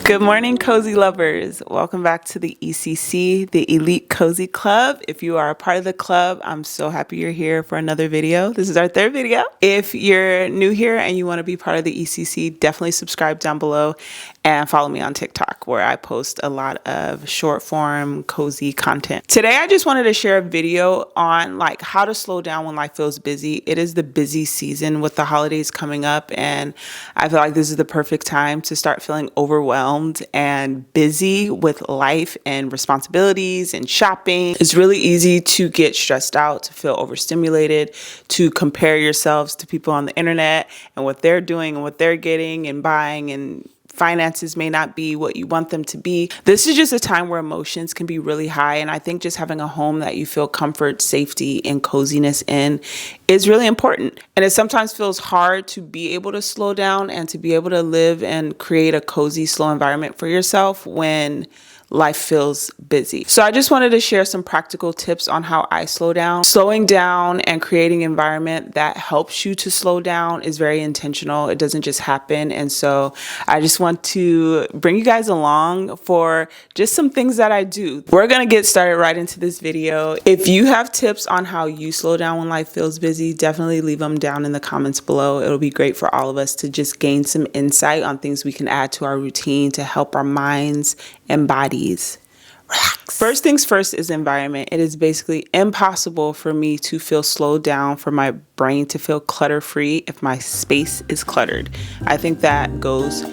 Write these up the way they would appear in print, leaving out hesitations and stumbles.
Good morning, cozy lovers. Welcome back to the ECC, the Elite Cozy Club. If you are a part of the club, I'm so happy you're here for another video. This is our third video. If you're new here and you want to be part of the ECC, definitely subscribe down below and follow me on TikTok, where I post a lot of short form cozy content. Today, I just wanted to share a video on how to slow down when life feels busy. It is the busy season with the holidays coming up, and I feel like this is the perfect time to start feeling overwhelmed and busy with life and responsibilities and shopping. It's really easy to get stressed out, to feel overstimulated, to compare yourselves to people on the internet and what they're doing and what they're getting and buying, and finances may not be what you want them to be. This is just a time where emotions can be really high. And I think just having a home that you feel comfort, safety, and coziness in is really important. And it sometimes feels hard to be able to slow down and to be able to live and create a cozy, slow environment for yourself when life feels busy. So I just wanted to share some practical tips on how I slow down. Slowing down and creating an environment that helps you to slow down is very intentional. It doesn't just happen. And so I just want to bring you guys along for just some things that I do. We're going to get started right into this video. If you have tips on how you slow down when life feels busy, definitely leave them down in the comments below. It'll be great for all of us to just gain some insight on things we can add to our routine to help our minds and bodies relax. First things first is environment. It is basically impossible for me to feel slowed down, for my brain to feel clutter free if my space is cluttered. I think that goes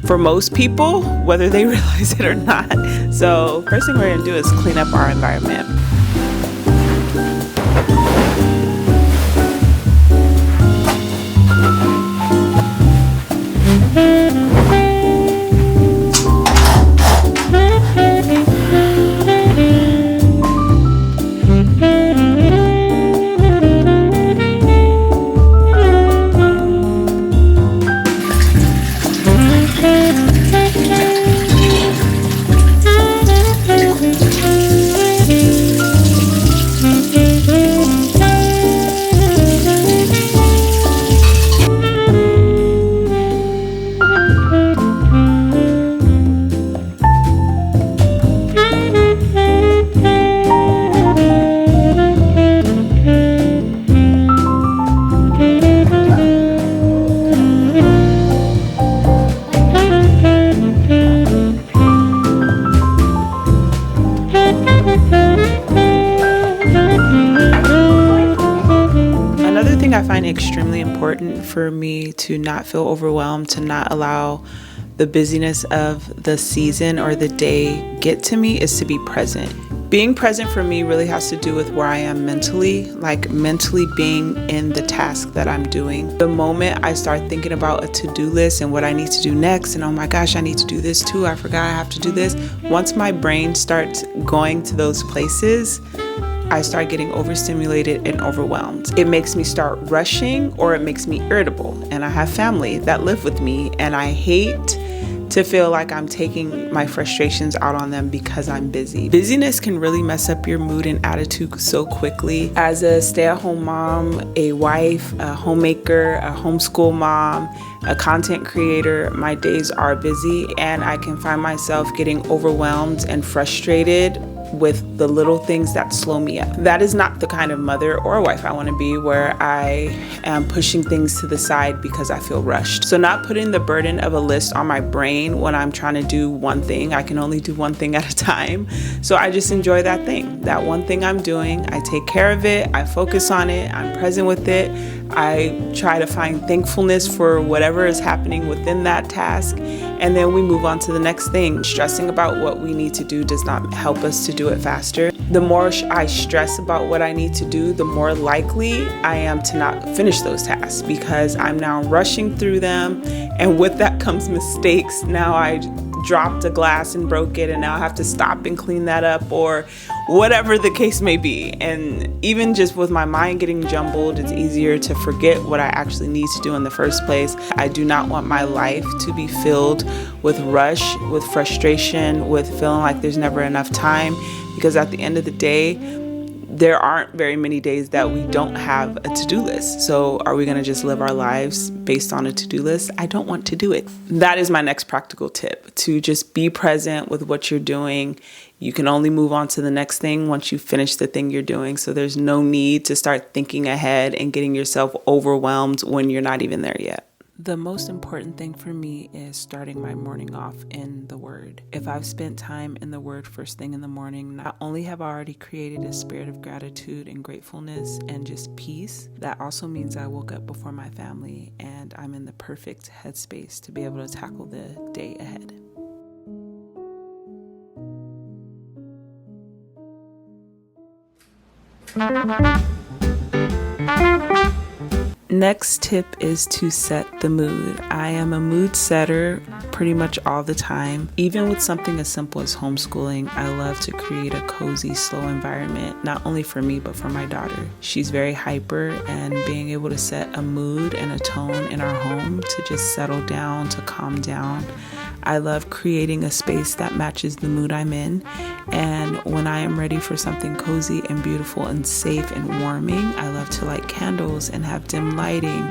for most people, whether they realize it or not. So first thing we're gonna do is clean up our environment. I find extremely important for me to not feel overwhelmed, to not allow the busyness of the season or the day get to me, is to be present. Being present for me really has to do with where I am mentally, mentally being in the task that I'm doing. The moment I start thinking about a to-do list and what I need to do next, and oh my gosh, I need to do this too, I forgot I have to do this. Once my brain starts going to those places, I start getting overstimulated and overwhelmed. It makes me start rushing, or it makes me irritable. And I have family that live with me, and I hate to feel like I'm taking my frustrations out on them because I'm busy. Busyness can really mess up your mood and attitude so quickly. As a stay-at-home mom, a wife, a homemaker, a homeschool mom, a content creator, my days are busy, and I can find myself getting overwhelmed and frustrated with the little things that slow me up. That is not the kind of mother or wife I want to be, where I am pushing things to the side because I feel rushed. So not putting the burden of a list on my brain when I'm trying to do one thing. I can only do one thing at a time. So I just enjoy that thing. That one thing I'm doing, I take care of it, I focus on it, I'm present with it. I try to find thankfulness for whatever is happening within that task, and then we move on to the next thing. Stressing about what we need to do does not help us to do it faster. The more I stress about what I need to do, the more likely I am to not finish those tasks, because I'm now rushing through them, and with that comes mistakes. Now I dropped a glass and broke it, and now I have to stop and clean that up, or whatever the case may be. And even just with my mind getting jumbled, it's easier to forget what I actually need to do in the first place. I do not want my life to be filled with rush, with frustration, with feeling like there's never enough time, because at the end of the day, there aren't very many days that we don't have a to-do list. So are we going to just live our lives based on a to-do list? I don't want to do it. That is my next practical tip, to just be present with what you're doing. You can only move on to the next thing once you finish the thing you're doing. So there's no need to start thinking ahead and getting yourself overwhelmed when you're not even there yet. The most important thing for me is starting my morning off in the Word. If I've spent time in the Word first thing in the morning, not only have I already created a spirit of gratitude and gratefulness and just peace, that also means I woke up before my family and I'm in the perfect headspace to be able to tackle the day ahead. Next tip is to set the mood. I am a mood setter pretty much all the time. Even with something as simple as homeschooling, I love to create a cozy, slow environment, not only for me, but for my daughter. She's very hyper, and being able to set a mood and a tone in our home to just settle down, to calm down. I love creating a space that matches the mood I'm in. And when I am ready for something cozy and beautiful and safe and warming, I love to light candles and have dim lighting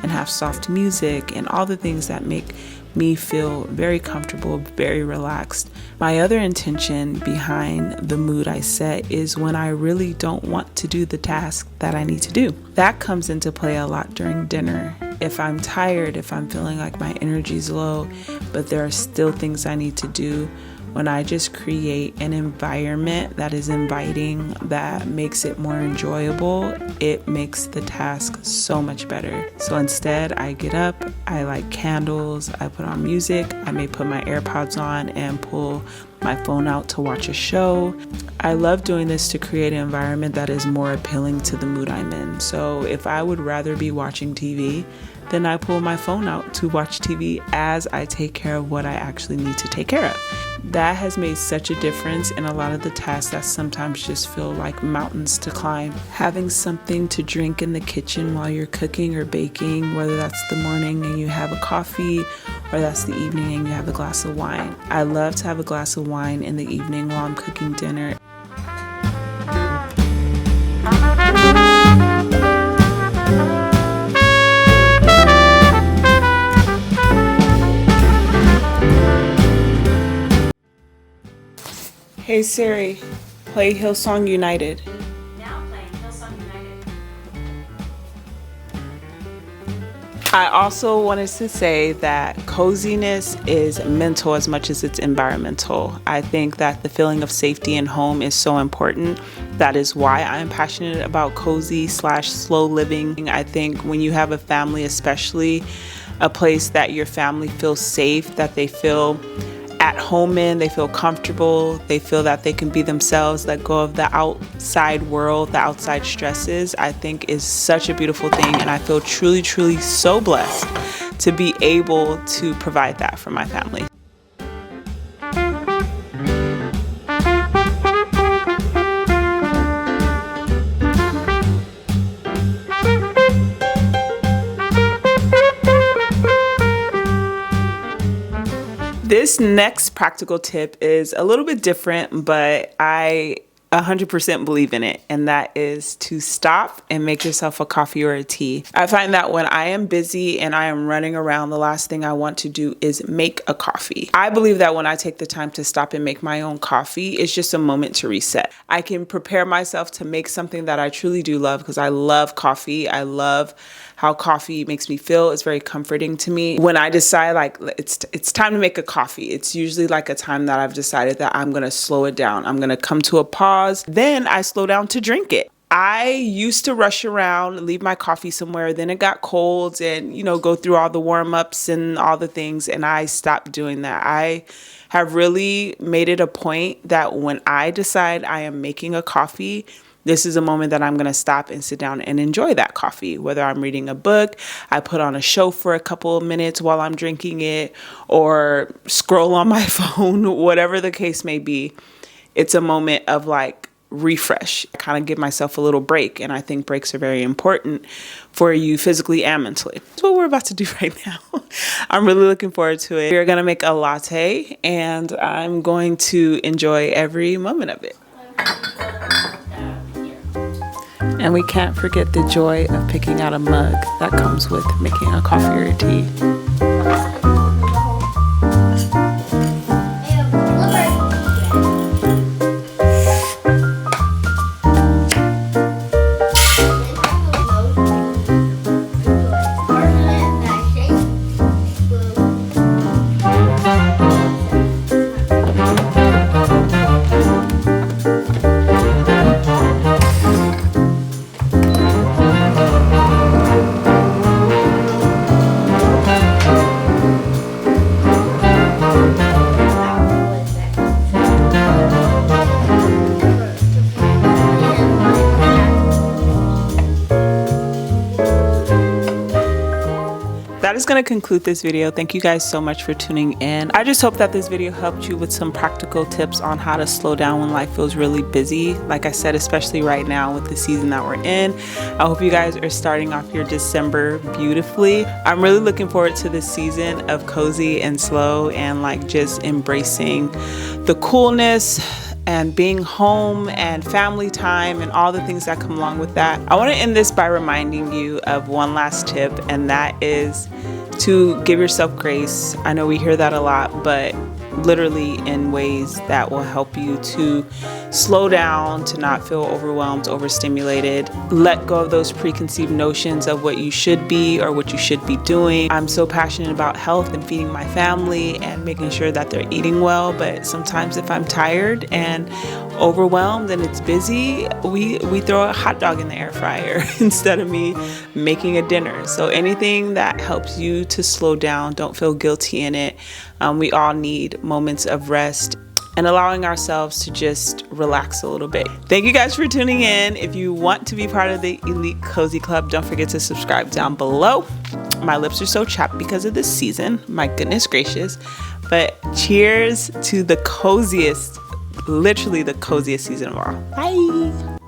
and have soft music and all the things that make me feel very comfortable, very relaxed. My other intention behind the mood I set is when I really don't want to do the task that I need to do. That comes into play a lot during dinner. If I'm tired, if I'm feeling like my energy's low, but there are still things I need to do, when I just create an environment that is inviting, that makes it more enjoyable, it makes the task so much better. So instead, I get up, I light candles, I put on music, I may put my AirPods on and pull my phone out to watch a show. I love doing this to create an environment that is more appealing to the mood I'm in. So if I would rather be watching TV, then I pull my phone out to watch TV as I take care of what I actually need to take care of. That has made such a difference in a lot of the tasks that sometimes just feel like mountains to climb. Having something to drink in the kitchen while you're cooking or baking, whether that's the morning and you have a coffee, or that's the evening and you have a glass of wine. I love to have a glass of wine in the evening while I'm cooking dinner. Hey Siri, play Hillsong United. Now playing Hillsong United. I also wanted to say that coziness is mental as much as it's environmental. I think that the feeling of safety in home is so important. That is why I'm passionate about cozy/slow living. I think when you have a family, especially a place that your family feels safe, that they feel at home in, they feel comfortable, they feel that they can be themselves, let go of the outside world, the outside stresses, I think is such a beautiful thing. And I feel truly, truly so blessed to be able to provide that for my family. This next practical tip is a little bit different, but I 100% believe in it, and that is to stop and make yourself a coffee or a tea. I find that when I am busy and I am running around, the last thing I want to do is make a coffee. I believe that when I take the time to stop and make my own coffee, it's just a moment to reset. I can prepare myself to make something that I truly do love, because I love coffee. I love how coffee makes me feel. It's very comforting to me. When I decide like it's time to make a coffee, it's usually like a time that I've decided that I'm gonna slow it down. I'm gonna come to a pause. Then I slow down to drink it. I used to rush around, leave my coffee somewhere, then it got cold and, go through all the warm-ups and all the things, and I stopped doing that. I have really made it a point that when I decide I am making a coffee, this is a moment that I'm going to stop and sit down and enjoy that coffee. Whether I'm reading a book, I put on a show for a couple of minutes while I'm drinking it, or scroll on my phone, whatever the case may be. It's a moment of like refresh. I kind of give myself a little break, and I think breaks are very important for you physically and mentally. That's what we're about to do right now. I'm really looking forward to it. We're going to make a latte, and I'm going to enjoy every moment of it. And we can't forget the joy of picking out a mug that comes with making a coffee or tea. That is going to conclude this video. Thank you guys so much for tuning in. I just hope that this video helped you with some practical tips on how to slow down when life feels really busy. Like I said, especially right now with the season that we're in. I hope you guys are starting off your December beautifully. I'm really looking forward to this season of cozy and slow and like just embracing the coolness and being home and family time and all the things that come along with that. I want to end this by reminding you of one last tip, and that is to give yourself grace. I know we hear that a lot, but literally in ways that will help you to slow down, to not feel overwhelmed, overstimulated. Let go of those preconceived notions of what you should be or what you should be doing. I'm so passionate about health and feeding my family and making sure that they're eating well, but sometimes if I'm tired and overwhelmed and it's busy, we throw a hot dog in the air fryer instead of me making a dinner. So anything that helps you to slow down, don't feel guilty in it. We all need moments of rest and allowing ourselves to just relax a little bit. Thank you guys for tuning in. If you want to be part of the Elite Cozy Club, don't forget to subscribe down below. My lips are so chapped because of this season. My goodness gracious. But cheers to the coziest, literally the coziest season of all. Bye.